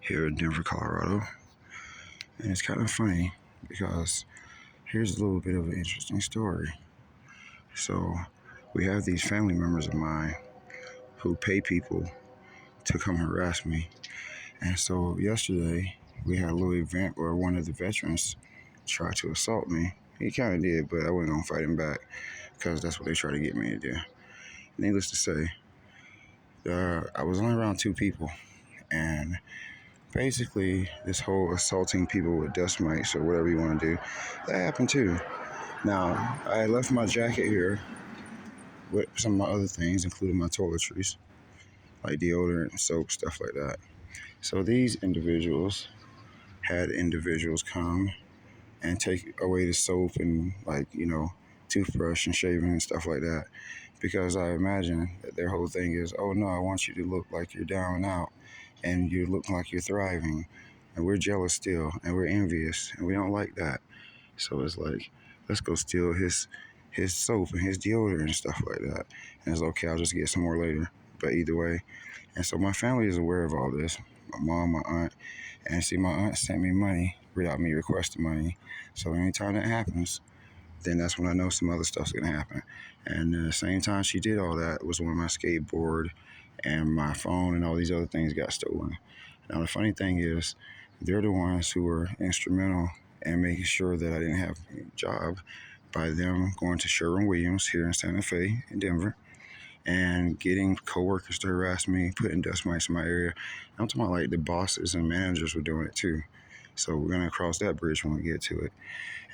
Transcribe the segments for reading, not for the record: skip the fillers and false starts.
here in Denver, Colorado. And it's kind of funny because here's a little bit of an interesting story. So, we have these family members of mine who pay people to come harass me. And so, yesterday, we had a little event where one of the veterans tried to assault me. He kind of did, but I wasn't going to fight him back because that's what they try to get me to do. Needless to say, I was only around two people, and basically this whole assaulting people with dust mites or whatever you want to do, that happened too. Now, I left my jacket here with some of my other things, including my toiletries, like deodorant, soap, stuff like that. So these individuals had individuals come and take away the soap and, toothbrush and shaving and stuff like that, because I imagine that their whole thing is, oh no, I want you to look like you're down and out and you look like you're thriving, and we're jealous still and we're envious and we don't like that. So it's like, let's go steal his soap and his deodorant and stuff like that. And it's okay, I'll just get some more later. But either way, and so my family is aware of all this. My mom, my aunt, and see, my aunt sent me money without me requesting money. So anytime that happens, then that's when I know some other stuff's gonna happen. And the same time she did all that was when my skateboard and my phone and all these other things got stolen. Now the funny thing is, they're the ones who were instrumental in making sure that I didn't have a job by them going to Sherwin-Williams here in Santa Fe in Denver and getting coworkers to harass me, putting dust mites in my area. I'm talking about like the bosses and managers were doing it too. So we're gonna cross that bridge when we get to it.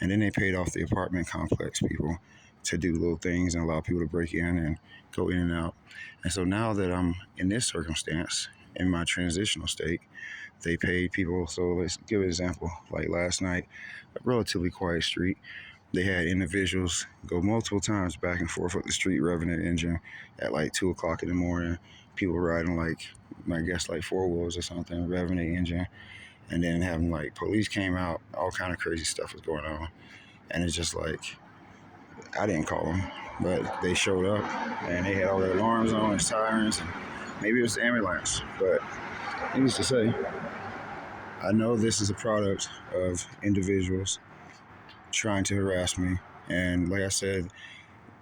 And then they paid off the apartment complex people to do little things and allow people to break in and go in and out. And so now that I'm in this circumstance, in my transitional state, they paid people. So let's give an example. Like last night, a relatively quiet street, they had individuals go multiple times back and forth up the street revving an engine at like 2 o'clock in the morning. People riding like, I guess like four wheels or something, revving the engine. And then having like police came out, all kind of crazy stuff was going on. And it's just like, I didn't call them, but they showed up and they had all their alarms on and sirens. And maybe it was the ambulance, but needless to say, I know this is a product of individuals trying to harass me. And like I said,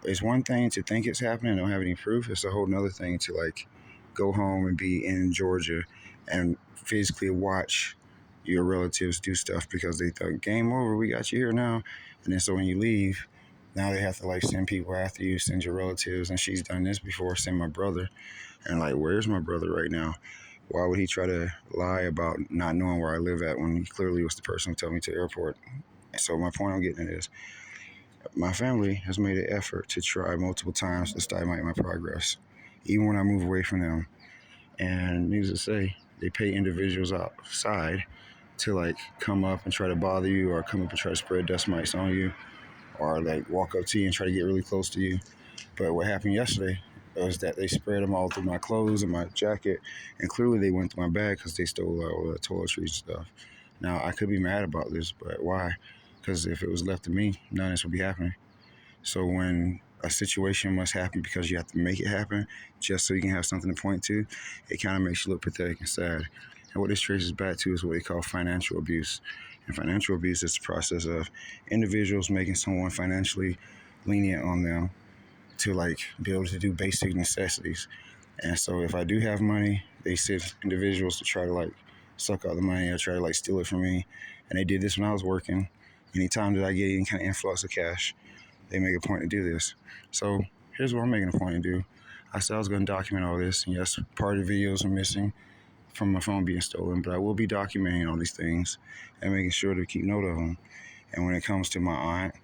it's one thing to think it's happening and don't have any proof. It's a whole nother thing to like go home and be in Georgia and physically watch your relatives do stuff because they thought, game over, we got you here now. And then so when you leave, now they have to like send people after you, send your relatives. And she's done this before, send my brother. And like, where's my brother right now? Why would he try to lie about not knowing where I live at when he clearly was the person who told me to the airport? So my point I'm getting at is, my family has made an effort to try multiple times to stymie my progress, even when I move away from them. And needless to say, they pay individuals outside to like come up and try to bother you, or come up and try to spread dust mites on you, or like walk up to you and try to get really close to you. But what happened yesterday was that they spread them all through my clothes and my jacket, and clearly they went through my bag because they stole all the toiletries and stuff. Now I could be mad about this, but why? Because if it was left to me, none of this would be happening. So when a situation must happen because you have to make it happen just so you can have something to point to, it kind of makes you look pathetic and sad. And what this traces back to is what they call financial abuse. And financial abuse is the process of individuals making someone financially lenient on them to like be able to do basic necessities. And so if I do have money, they send individuals to try to like suck out the money or try to like steal it from me. And they did this when I was working. Anytime that I get any kind of influx of cash, they make a point to do this. So here's what I'm making a point to do. I said I was going to document all this. And yes, part of the videos are missing from my phone being stolen, but I will be documenting all these things and making sure to keep note of them. And when it comes to my aunt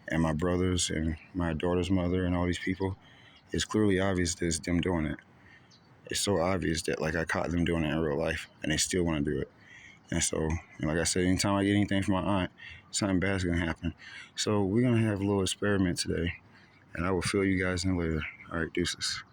and my brothers and my daughter's mother and all these people, it's clearly obvious that it's them doing it. It's so obvious that like I caught them doing it in real life and they still want to do it. And so, like I said, anytime I get anything from my aunt, something bad's going to happen. So we're going to have a little experiment today, and I will fill you guys in later. All right, deuces.